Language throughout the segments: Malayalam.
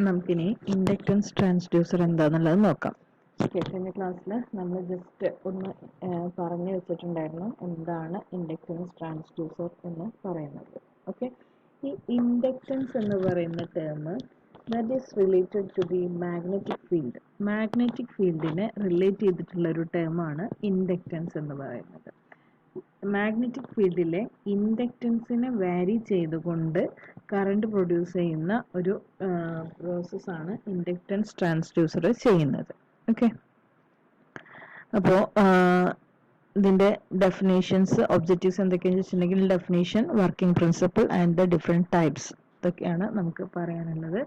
നമുക്കിനി ഇൻഡക്റ്റൻസ് ട്രാൻസ്ഡ്യൂസർ എന്താണെന്നുള്ളത് നോക്കാം. ഓക്കെ, കഴിഞ്ഞ ക്ലാസ്സിൽ നമ്മൾ ജസ്റ്റ് ഒന്ന് പറഞ്ഞു വെച്ചിട്ടുണ്ടായിരുന്നു എന്താണ് ഇൻഡക്റ്റൻസ് ട്രാൻസ്ഡ്യൂസർ എന്ന് പറയുന്നത്. ഓക്കെ, ഈ ഇൻഡക്റ്റൻസ് എന്ന് പറയുന്ന term that is related to the magnetic field. Magnetic ഫീൽഡിനെ റിലേറ്റ് ചെയ്തിട്ടുള്ള ഒരു ടേമാണ് ഇൻഡക്റ്റൻസ് എന്ന് പറയുന്നത്. മാഗ്നറ്റിക് ഫീൽഡിലെ ഇൻഡക്റ്റൻസിനെ വാരി ചെയ്തുകൊണ്ട് കറണ്ട് പ്രൊഡ്യൂസ് ചെയ്യുന്ന ഒരു പ്രോസസ്സാണ് ഇൻഡക്റ്റൻസ് ട്രാൻസ്ഡ്യൂസർ ചെയ്യുന്നത്. ഓക്കെ, അപ്പോൾ ഇതിൻ്റെ ഡെഫിനേഷൻസ് ഒബ്ജക്റ്റീവ്സ് എന്തൊക്കെയാണെന്ന് വെച്ചിട്ടുണ്ടെങ്കിൽ definition, working principle and the different types ഇതൊക്കെയാണ് നമുക്ക് പറയാനുള്ളത്.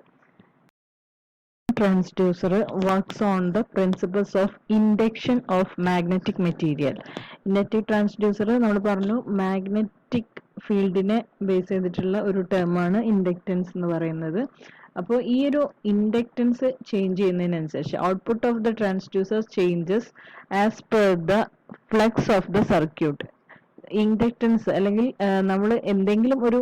Transducer works on the principles of induction of magnetic material. Magnetic transducer നമ്മൾ പറഞ്ഞു മാഗ്നറ്റിക് ഫീൽഡിനെ ബേസ് ചെയ്തിട്ടുള്ള ഒരു ടേമാണ് ഇൻഡക്റ്റൻസ് എന്ന് പറയുന്നത്. അപ്പോൾ ഈ ഒരു ഇൻഡക്റ്റൻസ് ചേഞ്ച് ചെയ്യുന്നതിനനുസരിച്ച് output of the transducer changes as per the flux of the circuit. Inductance അല്ലെങ്കിൽ നമ്മൾ എന്തെങ്കിലും ഒരു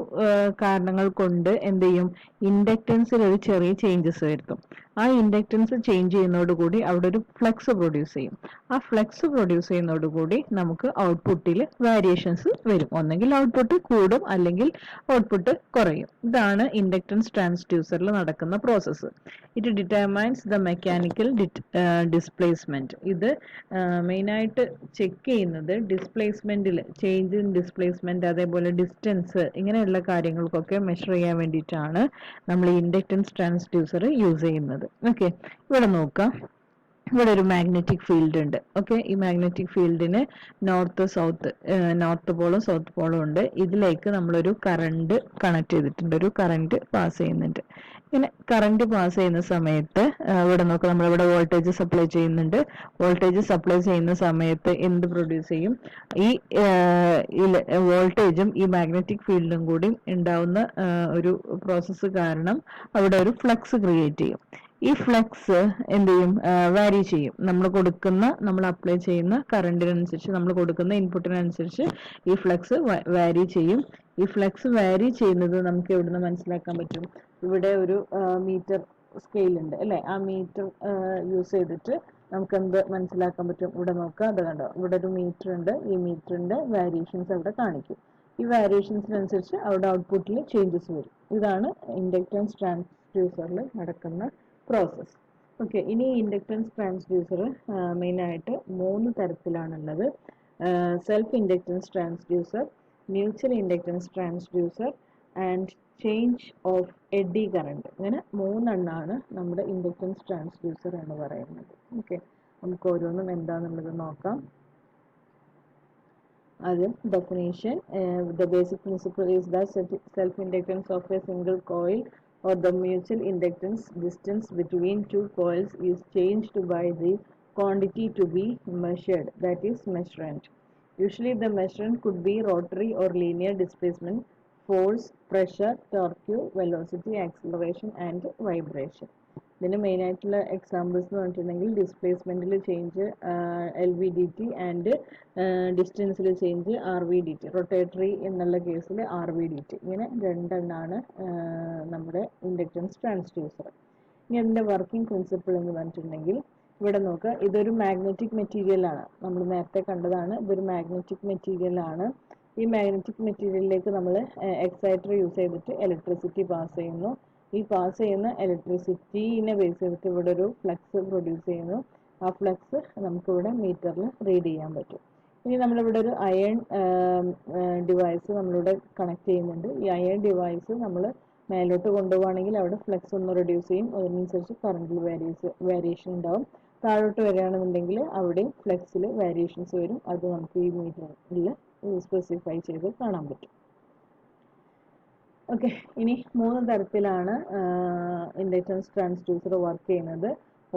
കാരണങ്ങൾ കൊണ്ട് എന്ത് ചെയ്യും, ഇൻഡക്റ്റൻസിൽ ഒരു ചെറിയ ചേഞ്ചസ് വരുത്തും. ആ ഇൻഡക്റ്റൻസ് ചേഞ്ച് ചെയ്യുന്നതോടുകൂടി അവിടെ ഒരു ഫ്ലക്സ് പ്രൊഡ്യൂസ് ചെയ്യും. ആ ഫ്ലക്സ് പ്രൊഡ്യൂസ് ചെയ്യുന്നതോടുകൂടി നമുക്ക് ഔട്ട്പുട്ടിൽ വേരിയേഷൻസ് വരും. ഒന്നെങ്കിൽ ഔട്ട്പുട്ട് കൂടും അല്ലെങ്കിൽ ഔട്ട്പുട്ട് കുറയും. ഇതാണ് ഇൻഡക്റ്റൻസ് ട്രാൻസ്ഡ്യൂസറിൽ നടക്കുന്ന process. It determines the mechanical displacement. ഇത് മെയിനായിട്ട് ചെക്ക് ചെയ്യുന്നത് ഡിസ്പ്ലേസ്മെന്റിൽ ചേഞ്ച് ഇൻ ഡിസ്പ്ലേസ്മെന്റ്, അതേപോലെ ഡിസ്റ്റൻസ്, ഇങ്ങനെയുള്ള കാര്യങ്ങൾക്കൊക്കെ മെഷർ ചെയ്യാൻ വേണ്ടിയിട്ടാണ് നമ്മൾ ഈ ഇൻഡക്റ്റൻസ് ട്രാൻസ്ഡ്യൂസർ യൂസ് ചെയ്യുന്നത്. ഓക്കെ, ഇവിടെ നോക്കാം. ഇവിടെ ഒരു മാഗ്നറ്റിക് ഫീൽഡ് ഉണ്ട്. ഓക്കെ, ഈ മാഗ്നറ്റിക് ഫീൽഡിന് നോർത്ത് പോളും സൗത്ത് പോളും ഉണ്ട്. ഇതിലേക്ക് നമ്മളൊരു കറണ്ട് കണക്ട് ചെയ്തിട്ടുണ്ട്, ഒരു കറണ്ട് പാസ് ചെയ്യുന്നുണ്ട്. ഇങ്ങനെ കറണ്ട് പാസ് ചെയ്യുന്ന സമയത്ത് ഇവിടെ നോക്കാം, നമ്മളിവിടെ വോൾട്ടേജ് സപ്ലൈ ചെയ്യുന്നുണ്ട്. വോൾട്ടേജ് സപ്ലൈ ചെയ്യുന്ന സമയത്ത് എന്ത് പ്രൊഡ്യൂസ് ചെയ്യും? ഈ വോൾട്ടേജും ഈ മാഗ്നറ്റിക് ഫീൽഡും കൂടി ഉണ്ടാവുന്ന ഒരു പ്രോസസ്സ് കാരണം അവിടെ ഒരു ഫ്ലക്സ് ക്രിയേറ്റ് ചെയ്യും. ഈ ഫ്ലക്സ് എന്ത് ചെയ്യും? വാരി ചെയ്യും. നമ്മൾ അപ്ലൈ ചെയ്യുന്ന കറണ്ടിനനുസരിച്ച്, നമ്മൾ കൊടുക്കുന്ന ഇൻപുട്ടിനനുസരിച്ച് ഈ ഫ്ലക്സ് വാരി ചെയ്യും. ഈ ഫ്ലക്സ് വാരി ചെയ്യുന്നത് നമുക്ക് എവിടുന്ന് മനസ്സിലാക്കാൻ പറ്റും? ഇവിടെ ഒരു മീറ്റർ സ്കെയിൽ ഉണ്ട് അല്ലെ? ആ മീറ്റർ യൂസ് ചെയ്തിട്ട് നമുക്ക് എന്ത് മനസ്സിലാക്കാൻ പറ്റും? ഇവിടെ നോക്കാം, അത് കണ്ടോ, ഇവിടെ ഒരു മീറ്റർ ഉണ്ട്. ഈ മീറ്ററിന്റെ വാരിയേഷൻസ് അവിടെ കാണിക്കും. ഈ വാരിയേഷൻസിനനുസരിച്ച് അവിടെ ഔട്ട്പുട്ടിൽ ചേഞ്ചസ് വരും. ഇതാണ് ഇൻഡക്റ്റൻസ് ട്രാൻസ്ഡ്യൂസറിൽ നടക്കുന്ന പ്രോസസ്. ഓക്കെ, ഇനി ഇൻഡക്റ്റൻസ് ട്രാൻസ്ഡ്യൂസർ മെയിനായിട്ട് 3 തരത്തിലാണുള്ളത്. Self inductance transducer, mutual inductance transducer and change of eddy current. ഇങ്ങനെ 3 എണ്ണമാണ് നമ്മുടെ ഇൻഡക്റ്റൻസ് ട്രാൻസ്ഡ്യൂസർ എന്ന് പറയുന്നത്. ഓക്കെ, നമുക്ക് ഓരോന്നും എന്താണെന്നുള്ളത് നോക്കാം. ആദ്യം definition. The basic principle is that self-inductance of a single coil or the mutual inductance distance between two coils is changed by the quantity to be measured, that is measurement. Usually the measurement could be rotary or linear displacement, force, pressure, torque, velocity, acceleration and vibration. ഇതിന് മെയിൻ ആയിട്ടുള്ള എക്സാമ്പിൾസ് എന്ന് പറഞ്ഞിട്ടുണ്ടെങ്കിൽ ഡിസ്പ്ലേസ്മെന്റിൽ ചേഞ്ച് LVDT ആൻഡ് ഡിസ്റ്റൻസിൽ ചേഞ്ച് RVDT, റൊട്ടേറ്ററി എന്നുള്ള കേസിൽ RVDT. ഇങ്ങനെ 2 എണ്ണമാണ് നമ്മുടെ ഇൻഡക്റ്റൻസ് ട്രാൻസ്ഡ്യൂസർ. ഇനി അതിൻ്റെ വർക്കിംഗ് പ്രിൻസിപ്പിൾ എന്ന് പറഞ്ഞിട്ടുണ്ടെങ്കിൽ ഇവിടെ നോക്കുക, ഇതൊരു മാഗ്നറ്റിക് മെറ്റീരിയൽ ആണ്. നമ്മൾ നേരത്തെ കണ്ടതാണ്, ഇതൊരു മാഗ്നറ്റിക് മെറ്റീരിയൽ ആണ്. ഈ മാഗ്നറ്റിക് മെറ്റീരിയലിലേക്ക് നമ്മൾ എക്സൈറ്റർ യൂസ് ചെയ്തിട്ട് ഇലക്ട്രിസിറ്റി പാസ് ചെയ്യുന്നു. ഈ പാസ് ചെയ്യുന്ന ഇലക്ട്രിസിറ്റീനെ ബേസ് ചെയ്തിട്ട് ഇവിടെ ഒരു ഫ്ലക്സ് പ്രൊഡ്യൂസ് ചെയ്യുന്നു. ആ ഫ്ലക്സ് നമുക്കിവിടെ മീറ്ററിൽ റീഡ് ചെയ്യാൻ പറ്റും. ഇനി നമ്മളിവിടെ ഒരു അയൺ ഡിവൈസ് നമ്മളിവിടെ കണക്ട് ചെയ്യുന്നുണ്ട്. ഈ അയൺ ഡിവൈസ് നമ്മൾ മേലോട്ട് കൊണ്ടുപോവുകയാണെങ്കിൽ അവിടെ ഫ്ലക്സ് ഒന്ന് റെഡ്യൂസ് ചെയ്യും. അതിനനുസരിച്ച് കറണ്ടിൽ വേരിയേഷൻ ഉണ്ടാവും. താഴോട്ട് വരികയാണെന്നുണ്ടെങ്കിൽ അവിടെയും ഫ്ലക്സിൽ വേരിയേഷൻസ് വരും. അത് നമുക്ക് ഈ മീറ്ററിൽ സ്പെസിഫൈ ചെയ്ത് കാണാൻ പറ്റും. ഓക്കെ, ഇനി 3 തരത്തിലാണ് ഇൻഡക്റ്റൻസ് ട്രാൻസ്ഡ്യൂസർ വർക്ക് ചെയ്യുന്നത്.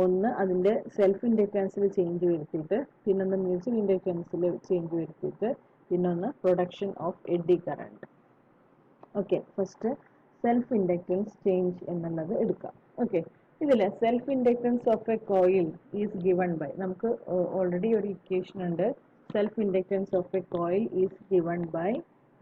ഒന്ന് അതിൻ്റെ സെൽഫ് ഇൻഡക്റ്റൻസിൽ ചേഞ്ച് വരുത്തിയിട്ട്, പിന്നൊന്ന് മ്യൂച്വൽ ഇൻഡക്റ്റൻസിൽ ചേഞ്ച് വരുത്തിയിട്ട്, പിന്നൊന്ന് production of eddy current. Okay, first self inductance change എന്നുള്ളത് എടുക്കാം. ഓക്കെ, ഇതിൽ self inductance of a coil is given by, നമുക്ക് ഓൾറെഡി ഒരു ഇക്വേഷൻ ഉണ്ട്. Self inductance of a coil is given by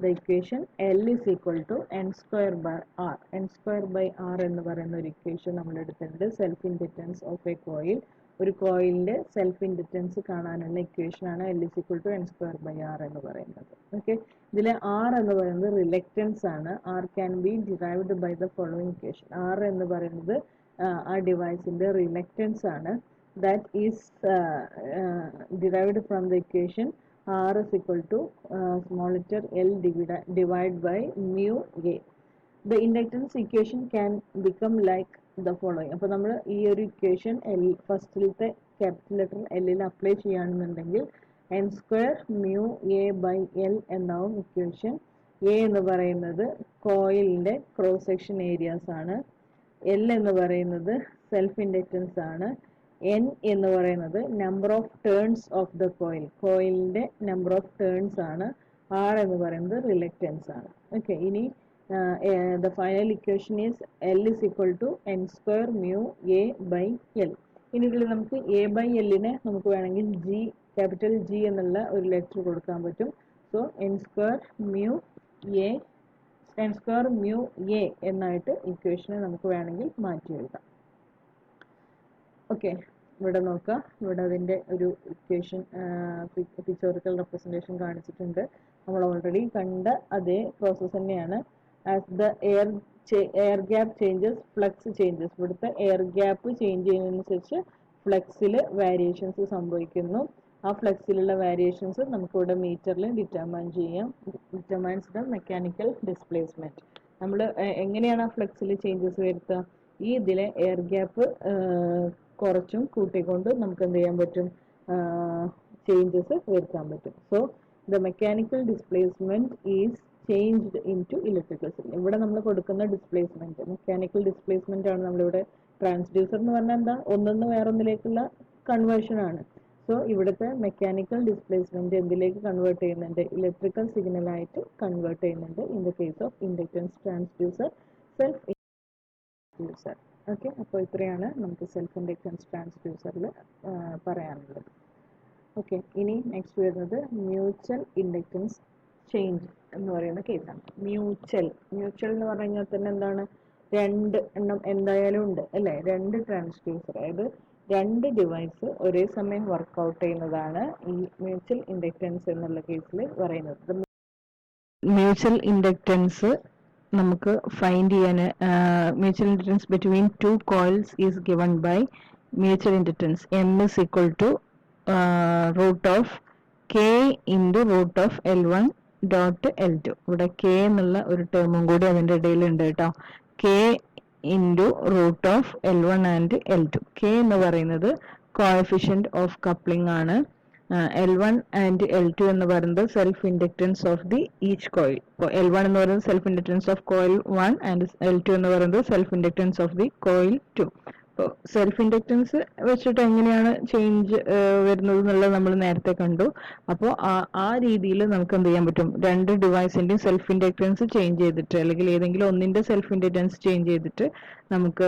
the equation L is equal to n square by R. n square by R എന്ന് പറയുന്ന ഒരു ഇക്വേഷൻ നമ്മൾ എടുത്തിട്ടുണ്ട്. Self inductance of a coil, ഒരു കോയിലിന്റെ സെൽഫ് ഇൻഡക്റ്റൻസ് കാണാനുള്ള ഇക്വേഷൻ ആണ് L is equal to n square by R എന്ന് പറയുന്നത്. ഓക്കെ, ഇതിലെ R എന്ന് പറയുന്നത് റിലക്റ്റൻസ് ആണ്. R can be derived by the following equation. R എന്ന് പറയുന്നത് ആ ഡിവൈസിന്റെ റിലക്റ്റൻസ് ആണ്. That is derived from the equation R is equal to small letter L divided by mu A. The inductance equation can become like the following. അപ്പോൾ നമ്മൾ ഈ ഒരു ഇക്വേഷൻ ഫസ്റ്റിലത്തെ ക്യാപിറ്റൽ ലെറ്റർ എല്ലിൽ അപ്ലൈ ചെയ്യുകയാണെന്നുണ്ടെങ്കിൽ n square mu A by L എന്നാവും ഇക്വേഷൻ. എ എന്ന് പറയുന്നത് കോയിലിന്റെ ക്രോസ് സെക്ഷൻ ഏരിയാസ് ആണ്. എൽ എന്ന് പറയുന്നത് സെൽഫ് ഇൻഡക്റ്റൻസ് ആണ്. n എന്ന് പറയുന്നത് number of turns of the coil, കോയിലിന്റെ നമ്പർ ഓഫ് ടേൺസ് ആണ്. R എന്ന് പറയുന്നത് റിലക്റ്റൻസ് ആണ്. ഓക്കെ, ഇനി the final equation is L is equal to n square mu A by L. ഇനി ഇതിൽ നമുക്ക് A by L നെ നമുക്ക് വേണമെങ്കിൽ G, ക്യാപിറ്റൽ G എന്നുള്ള ഒരു ലെറ്റർ കൊടുക്കാൻ പറ്റും. So n square mu A എന്നായിട്ട് ഇക്വേഷനെ നമുക്ക് വേണമെങ്കിൽ മാറ്റി എഴുതാം. ഓക്കെ, ഇവിടെ നോക്കാം. ഇവിടെ അതിൻ്റെ ഒരു ഇക്വേഷൻ പിക്ചോറിക്കൽ റെപ്രസെൻറ്റേഷൻ കാണിച്ചിട്ടുണ്ട്. നമ്മൾ ഓൾറെഡി കണ്ട അതേ പ്രോസസ്സ് തന്നെയാണ്. As the air gap changes, flux changes. ഇവിടുത്തെ എയർ ഗ്യാപ്പ് ചേഞ്ച് ചെയ്യുന്നതിനനുസരിച്ച് ഫ്ലക്സിൽ വേരിയേഷൻസ് സംഭവിക്കുന്നു. ആ ഫ്ലക്സിലുള്ള വേരിയേഷൻസ് നമുക്കിവിടെ മീറ്ററിൽ ഡിറ്റർമൈൻസ് ദ മെക്കാനിക്കൽ ഡിസ്പ്ലേസ്മെന്റ്. നമ്മൾ എങ്ങനെയാണ് ആ ഫ്ലക്സിൽ ചേഞ്ചസ് വരുത്തുക? ഈ ഇതിലെ എയർ ഗ്യാപ്പ് കുറച്ചും കൂട്ടിക്കൊണ്ട് നമുക്ക് എന്ത് ചെയ്യാൻ പറ്റും? ചേഞ്ചസ് വരുത്താൻ പറ്റും. So the mechanical displacement is changed into electrical signal. ഇവിടെ നമ്മൾ കൊടുക്കുന്ന ഡിസ്പ്ലേസ്മെന്റ് മെക്കാനിക്കൽ ഡിസ്പ്ലേസ്മെന്റ് ആണ്. നമ്മളിവിടെ ട്രാൻസ്ഡ്യൂസർ എന്ന് പറഞ്ഞാൽ എന്താ? ഒന്നൊന്ന് വേറൊന്നിലേക്കുള്ള കൺവേർഷൻ ആണ്. സോ ഇവിടുത്തെ മെക്കാനിക്കൽ ഡിസ്പ്ലേസ്മെന്റ് എന്തിലേക്ക് കൺവേർട്ട് ചെയ്യുന്നുണ്ട്? ഇലക്ട്രിക്കൽ സിഗ്നൽ ആയിട്ട് കൺവേർട്ട് ചെയ്യുന്നുണ്ട്. In the case of inductance transducer, self inductance. Okay, അപ്പോൾ ഇത്രയാണ് നമുക്ക് സെൽഫ് ഇൻഡക്റ്റൻസ് ട്രാൻസ്ഡ്യൂസറിൽ പറയാനുള്ളത്. ഓക്കെ, ഇനി നെക്സ്റ്റ് വരുന്നത് മ്യൂച്വൽ ഇൻഡക്റ്റൻസ് ചേഞ്ച് എന്ന് പറയുന്ന കേസാണ്. മ്യൂച്വൽ എന്ന് പറഞ്ഞു കഴിഞ്ഞാൽ തന്നെ എന്താണ്? രണ്ട് എണ്ണം എന്തായാലും ഉണ്ട് അല്ലേ? രണ്ട് ട്രാൻസ്ഡ്യൂസർ, അതായത് രണ്ട് ഡിവൈസ് ഒരേ സമയം വർക്ക്ഔട്ട് ചെയ്യുന്നതാണ് ഈ മ്യൂച്വൽ ഇൻഡക്റ്റൻസ് എന്നുള്ള കേസിൽ പറയുന്നത്. മ്യൂച്വൽ ഇൻഡക്റ്റൻസ് നമുക്ക് ഫൈൻഡ് ചെയ്യാൻ mutual inductance between two coils is given by mutual inductance M is equal to root of K into root of L1 dot L2. ഇവിടെ K എന്നുള്ള ഒരു ടേമും കൂടി അതിൻ്റെ ഇടയിലുണ്ട് കേട്ടോ. K into root of L1 and L2. K എന്ന് പറയുന്നത് കോഎഫിഷ്യന്റ് ഓഫ് കപ്ലിംഗ് ആണ്. L1 and L2 എന്ന് പറയുന്നത് self inductance of the each coil. ഇപ്പോൾ L1 എന്ന് പറയുന്നത് self inductance of coil 1 and L2 എന്ന് പറയുന്നത് self inductance of the coil 2. അപ്പോൾ സെൽഫ് ഇൻഡക്റ്റൻസ് വെച്ചിട്ട് എങ്ങനെയാണ് ചേഞ്ച് വരുന്നത് എന്നുള്ളത് നമ്മൾ നേരത്തെ കണ്ടു. അപ്പോൾ ആ രീതിയിൽ നമുക്ക് എന്ത് ചെയ്യാൻ പറ്റും? രണ്ട് ഡിവൈസിൻ്റെയും സെൽഫ് ഇൻഡക്റ്റൻസ് ചേഞ്ച് ചെയ്തിട്ട്, അല്ലെങ്കിൽ ഏതെങ്കിലും ഒന്നിൻ്റെ സെൽഫ് ഇൻഡക്റ്റൻസ് ചേഞ്ച് ചെയ്തിട്ട് നമുക്ക്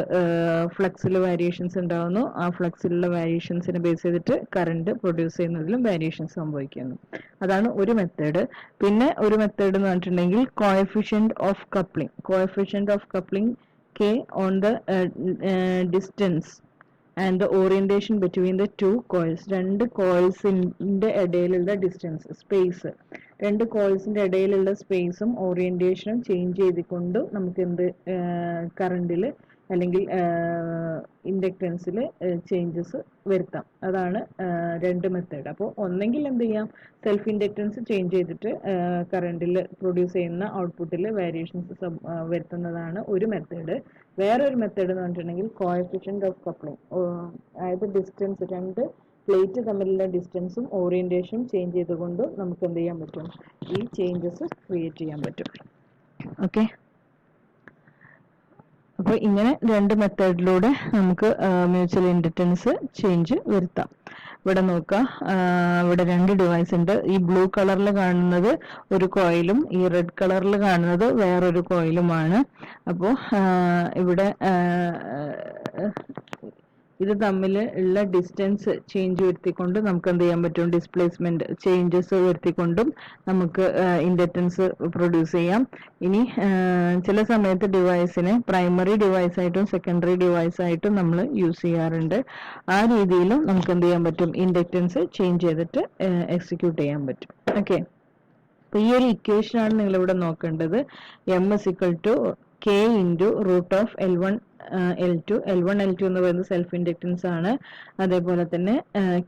ഫ്ലക്സിൽ വേരിയേഷൻസ് ഉണ്ടാകുന്നു. ആ ഫ്ലക്സിലുള്ള വേരിയേഷൻസിനെ ബേസ് ചെയ്തിട്ട് കറണ്ട് പ്രൊഡ്യൂസ് ചെയ്യുന്നതിലും വേരിയേഷൻസ് സംഭവിക്കുന്നു. അതാണ് ഒരു മെത്തേഡ്. പിന്നെ ഒരു മെത്തേഡ് എന്ന് പറഞ്ഞിട്ടുണ്ടെങ്കിൽ coefficient of coupling K on the distance and the orientation between the two coils. രണ്ട് കോയിൽസിന്റെ ഇടയിലുള്ള ഡിസ്റ്റൻസ്, സ്പേസ്, രണ്ട് കോയിൽസിന്റെ ഇടയിലുള്ള സ്പേസും ഓറിയന്റേഷനും ചേഞ്ച് ചെയ്തുകൊണ്ട് നമുക്ക് എന്ത് കറണ്ടിൽ അല്ലെങ്കിൽ ഇൻഡക്റ്റൻസിൽ ചേഞ്ചസ് വരുത്താം. അതാണ് രണ്ട് മെത്തേഡ്. അപ്പോൾ ഒന്നെങ്കിൽ എന്ത് ചെയ്യാം? സെൽഫ് ഇൻഡക്റ്റൻസ് ചേഞ്ച് ചെയ്തിട്ട് കറണ്ടിൽ പ്രൊഡ്യൂസ് ചെയ്യുന്ന ഔട്ട്പുട്ടിൽ വേരിയേഷൻസ് വരുത്തുന്നതാണ് ഒരു മെത്തേഡ്. വേറൊരു മെത്തേഡ് എന്ന് പറഞ്ഞിട്ടുണ്ടെങ്കിൽ കോഎഫിഷ്യന്റ് ഓഫ് കപ്ലിംഗ്, അതായത് ഡിസ്റ്റൻസ്, രണ്ട് പ്ലേറ്റ് തമ്മിലുള്ള ഡിസ്റ്റൻസും ഓറിയന്റേഷനും ചേഞ്ച് ചെയ്തുകൊണ്ട് നമുക്ക് എന്ത് ചെയ്യാൻ പറ്റും? ഈ ചേഞ്ചസ് ക്രിയേറ്റ് ചെയ്യാൻ പറ്റും. ഓക്കെ, അപ്പോൾ ഇങ്ങനെ രണ്ട് മെത്തേഡിലൂടെ നമുക്ക് മ്യൂച്വൽ ഇൻഡക്റ്റൻസ് ചേഞ്ച് വരുത്താം. ഇവിടെ നോക്കാം, ഇവിടെ രണ്ട് ഡിവൈസ് ഉണ്ട്. ഈ ബ്ലൂ കളറിൽ കാണുന്നത് ഒരു കോയിലും ഈ റെഡ് കളറിൽ കാണുന്നത് വേറൊരു കോയിലുമാണ്. അപ്പോൾ ഇവിടെ ഇത് തമ്മിൽ ഉള്ള ഡിസ്റ്റൻസ് ചേഞ്ച് വരുത്തിക്കൊണ്ട് നമുക്ക് എന്ത് ചെയ്യാൻ പറ്റും, ഡിസ്പ്ലേസ്മെന്റ് ചേഞ്ചസ് വരുത്തിക്കൊണ്ടും നമുക്ക് ഇൻഡക്റ്റൻസ് പ്രൊഡ്യൂസ് ചെയ്യാം. ഇനി ചില സമയത്ത് ഡിവൈസിനെ പ്രൈമറി ഡിവൈസ് ആയിട്ടും സെക്കൻഡറി ഡിവൈസ് ആയിട്ടും നമ്മൾ യൂസ് ചെയ്യാറുണ്ട്. ആ രീതിയിലും നമുക്ക് എന്ത് ചെയ്യാൻ പറ്റും, ഇൻഡക്റ്റൻസ് ചേഞ്ച് ചെയ്തിട്ട് എക്സിക്യൂട്ട് ചെയ്യാൻ പറ്റും. ഓക്കെ, അപ്പൊ ഈ ഒരു ഇക്വേഷൻ ആണ് നിങ്ങൾ ഇവിടെ നോക്കേണ്ടത്. M is equal to K into root of L1 L2. L1 L2 എന്ന് പറയുന്നത് സെൽഫ് ഇൻഡക്റ്റൻസ് ആണ്. അതേപോലെ തന്നെ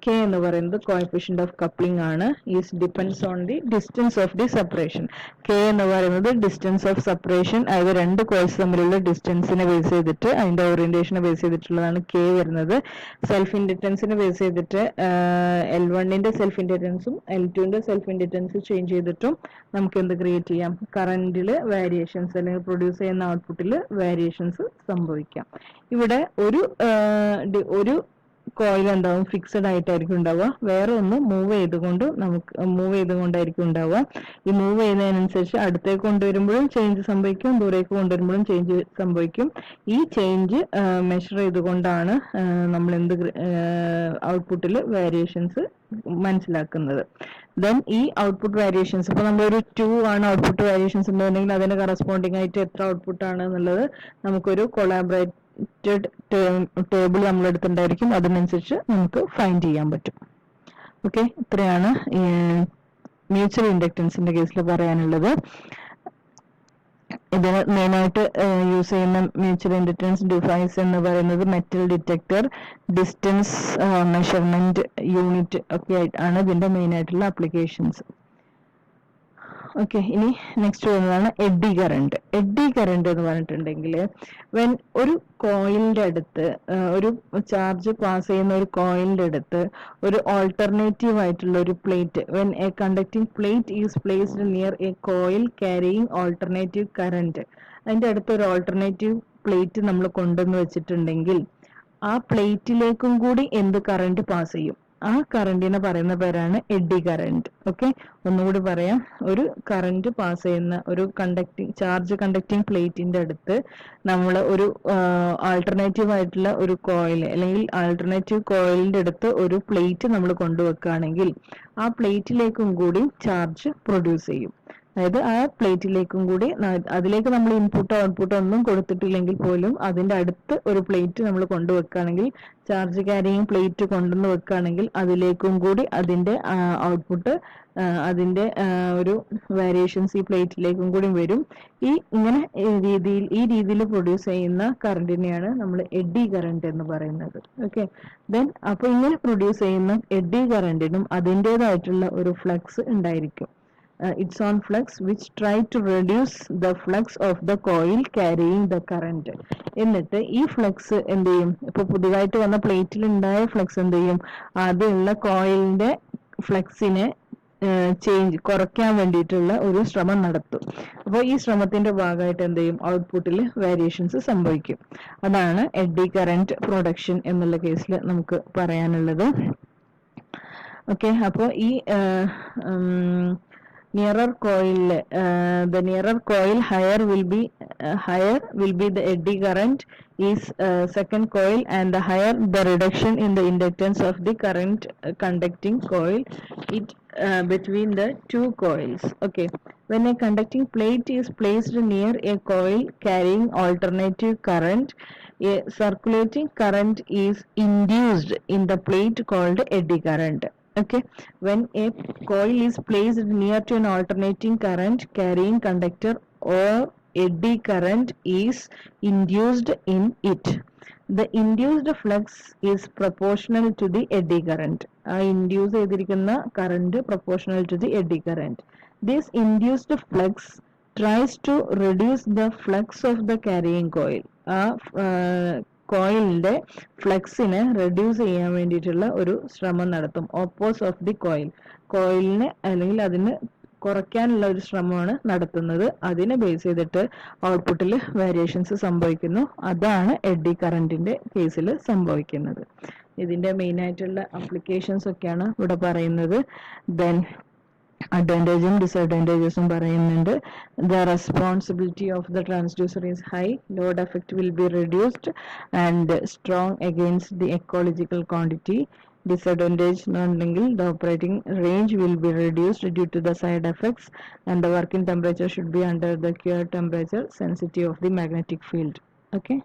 കെ എന്ന് പറയുന്നത് കോഎഫിഷ്യന്റ് ഓഫ് കപ്ലിംഗ് ആണ്. Is depends on the distance of the separation. K എന്ന് പറയുന്നത് ഡിസ്റ്റൻസ് ഓഫ് സെപ്പറേഷൻ, അതായത് രണ്ട് കോയിൽസ് തമ്മിലുള്ള ഡിസ്റ്റൻസിനെ ബേസ് ചെയ്തിട്ട് അതിന്റെ ഓറിയന്റേഷനെ ബേസ് ചെയ്തിട്ടുള്ളതാണ് കെ വരുന്നത്. സെൽഫ് ഇൻഡക്റ്റൻസിനെ ബേസ് ചെയ്തിട്ട് L1ന്റെ സെൽഫ് ഇൻഡക്റ്റൻസും L2ന്റെ സെൽഫ് ഇൻഡക്റ്റൻസും ചേഞ്ച് ചെയ്തിട്ടും നമുക്ക് എന്ത് ക്രിയേറ്റ് ചെയ്യാം, കറന്റില് വേരിയേഷൻസ് അല്ലെങ്കിൽ പ്രൊഡ്യൂസ് ചെയ്യുന്ന ഔട്ട്പുട്ടിൽ വേരിയേഷൻസ് സംഭവിക്കാം. ഇവിടെ ഒരു കോയിൽ എന്താവും, ഫിക്സഡ് ആയിട്ടായിരിക്കും ഉണ്ടാവുക. വേറെ ഒന്ന് മൂവ് ചെയ്തുകൊണ്ടായിരിക്കും ഉണ്ടാവുക. ഈ മൂവ് ചെയ്യുന്നതിനനുസരിച്ച് അടുത്തേക്ക് കൊണ്ടുവരുമ്പോഴും ചേഞ്ച് സംഭവിക്കും, ദൂരേക്ക് കൊണ്ടുവരുമ്പോഴും ചേഞ്ച് സംഭവിക്കും. ഈ ചേഞ്ച് മെഷർ ചെയ്തുകൊണ്ടാണ് നമ്മൾ എന്ത് ഔട്ട്പുട്ടിൽ വേരിയേഷൻസ് മനസ്സിലാക്കുന്നത്. ദെൻ ഈ ഔട്ട്പുട്ട് വേരിയേഷൻസ്, ഇപ്പൊ നമ്മളൊരു 2 ആണ് ഔട്ട്പുട്ട് വേരിയേഷൻസ് ഉണ്ടെങ്കിൽ അതിന് കറസ്പോണ്ടിങ് ആയിട്ട് എത്ര ഔട്ട്പുട്ട് ആണ് എന്നുള്ളത് നമുക്കൊരു കൊളാബറേറ്റഡ് ടേബിൾ നമ്മൾ എടുത്തിട്ടുണ്ടായിരിക്കും. അതിനനുസരിച്ച് നമുക്ക് ഫൈൻഡ് ചെയ്യാൻ പറ്റും. ഓക്കെ, ഇത്രയാണ് മ്യൂച്വൽ ഇൻഡക്റ്റൻസിന്റെ കേസിൽ പറയാനുള്ളത്. ഇതിന് മെയിനായിട്ട് യൂസ് ചെയ്യുന്ന മ്യൂച്വൽ ഇൻഡക്റ്റൻസ് ഡിവൈസ് എന്ന് പറയുന്നത് metal detector, distance measurement unit ഒക്കെ ആണ് ഇതിന്റെ മെയിൻ ആയിട്ടുള്ള അപ്ലിക്കേഷൻസ്. ഓക്കെ, ഇനി നെക്സ്റ്റ് വരുന്നതാണ് എഡ്ഡി കറണ്ട്. എഡ്ഡി കറണ്ട് എന്ന് പറഞ്ഞിട്ടുണ്ടെങ്കിൽ വെൻ ഒരു കോയിലിന്റെ അടുത്ത് ഒരു ചാർജ് പാസ് ചെയ്യുന്ന ഒരു കോയിലിന്റെ അടുത്ത് ഒരു ഓൾട്ടർനേറ്റീവ് ആയിട്ടുള്ള ഒരു plate, when A conducting plate is placed near A coil carrying alternative current, അതിന്റെ അടുത്ത് ഒരു ഓൾട്ടർനേറ്റീവ് പ്ലേറ്റ് നമ്മൾ കൊണ്ടുവന്ന് വെച്ചിട്ടുണ്ടെങ്കിൽ ആ പ്ലേറ്റിലേക്കും കൂടി എന്ത് കറണ്ട് പാസ് ചെയ്യും, ആ കറണ്ടിനെ പറയുന്ന പേരാണ് എഡ്ഡി കറണ്ട്. ഓക്കെ, ഒന്നുകൂടി പറയാം. ഒരു കറന്റ് പാസ് ചെയ്യുന്ന ഒരു ചാർജ് കണ്ടക്ടിങ് പ്ലേറ്റിന്റെ അടുത്ത് നമ്മൾ ഒരു ആൾട്ടർനേറ്റീവ് ആയിട്ടുള്ള ഒരു കോയിൽ അല്ലെങ്കിൽ ആൾട്ടർനേറ്റീവ് കോയിലിന്റെ അടുത്ത് ഒരു പ്ലേറ്റ് നമ്മൾ കൊണ്ടുവെക്കുകയാണെങ്കിൽ ആ പ്ലേറ്റിലേക്കും കൂടി ചാർജ് പ്രൊഡ്യൂസ് ചെയ്യും. അതായത് ആ പ്ലേറ്റിലേക്കും കൂടി, അതിലേക്ക് നമ്മൾ ഇൻപുട്ടോ ഔട്ട്പുട്ടോ ഒന്നും കൊടുത്തിട്ടില്ലെങ്കിൽ പോലും അതിന്റെ അടുത്ത് ഒരു പ്ലേറ്റ് നമ്മൾ കൊണ്ടുവെക്കുകയാണെങ്കിൽ, ചാർജ് ക്യാരിയിങ് പ്ലേറ്റ് കൊണ്ടുവന്ന് വെക്കുകയാണെങ്കിൽ അതിലേക്കും കൂടി അതിന്റെ ഔട്ട്പുട്ട്, അതിന്റെ ഒരു വേരിയേഷൻസ് ഈ പ്ലേറ്റിലേക്കും കൂടി വരും. ഈ രീതിയിൽ പ്രൊഡ്യൂസ് ചെയ്യുന്ന കറണ്ടിനെയാണ് നമ്മൾ എഡ്ഡി കറണ്ട് എന്ന് പറയുന്നത്. ഓക്കെ, ദെൻ അപ്പൊ ഇങ്ങനെ പ്രൊഡ്യൂസ് ചെയ്യുന്ന എഡ്ഡി കറണ്ടിനും അതിൻ്റെതായിട്ടുള്ള ഒരു ഫ്ലക്സ് ഉണ്ടായിരിക്കും. Its own flux which try to reduce the flux of the coil carrying the current. എന്നിട്ട് ഈ ഫ്ലക്സ് എന്ത് ചെയ്യും, ഇപ്പൊ പുതിയതായിട്ട് വന്ന പ്ലേറ്റിൽ ഉണ്ടായ ഫ്ലക്സ് എന്ത് ചെയ്യും, ആദ്യമുള്ള കോയിലിന്റെ ഫ്ലക്സിനെ കുറയ്ക്കാൻ വേണ്ടിയിട്ടുള്ള ഒരു ശ്രമം നടത്തും. അപ്പോൾ ഈ ശ്രമത്തിന്റെ ഭാഗമായിട്ട് എന്ത് ചെയ്യും, ഔട്ട്പുട്ടിൽ വേരിയേഷൻസ് സംഭവിക്കും. അതാണ് എഡ്ഡി കറന്റ് പ്രൊഡക്ഷൻ എന്നുള്ള കേസിൽ നമുക്ക് പറയാനുള്ളത്. ഓക്കെ, അപ്പോൾ ഈ nearer coil, the nearer coil higher will be the eddy current is second coil, and the higher the reduction in the inductance of the current conducting coil between the two coils. Okay, when a conducting plate is placed near a coil carrying alternative current, a circulating current is induced in the plate called eddy current. Okay, when a coil is placed near to an alternating current carrying conductor, or eddy current is induced in it. The induced flux is proportional to the eddy current. Induce ചെയ്തിരിക്കുന്ന current proportional to the eddy current. This induced flux tries to reduce the flux of the carrying coil. കോയിലിന്റെ ഫ്ലക്സിനെ റെഡ്യൂസ് ചെയ്യാൻ വേണ്ടിയിട്ടുള്ള ഒരു ശ്രമം നടത്തും. ഓപ്പോസ് ഓഫ് ദി കോയിലിനെ അല്ലെങ്കിൽ അതിന് കുറയ്ക്കാനുള്ള ഒരു ശ്രമമാണ് നടത്തുന്നത്. അതിനെ ബേസ് ചെയ്തിട്ട് ഔട്ട്പുട്ടിൽ വേരിയേഷൻസ് സംഭവിക്കുന്നു. അതാണ് എഡ്ഡി കറന്റിന്റെ കേസിൽ സംഭവിക്കുന്നത്. ഇതിന്റെ മെയിൻ ആയിട്ടുള്ള അപ്ലിക്കേഷൻസ് ഒക്കെയാണ് ഇവിടെ പറയുന്നത്. ദെൻ അഡ്വാൻറ്റേജും ഡിസഡ്വാൻറ്റേജസും പറയുന്നുണ്ട്. The responsibility of the transducer is high, load effect will be reduced and strong against the ecological quantity. Disadvantage എന്നുണ്ടെങ്കിൽ the operating range will be reduced due to the side effects and the working temperature should be under the cure temperature sensitive of the magnetic field. Okay.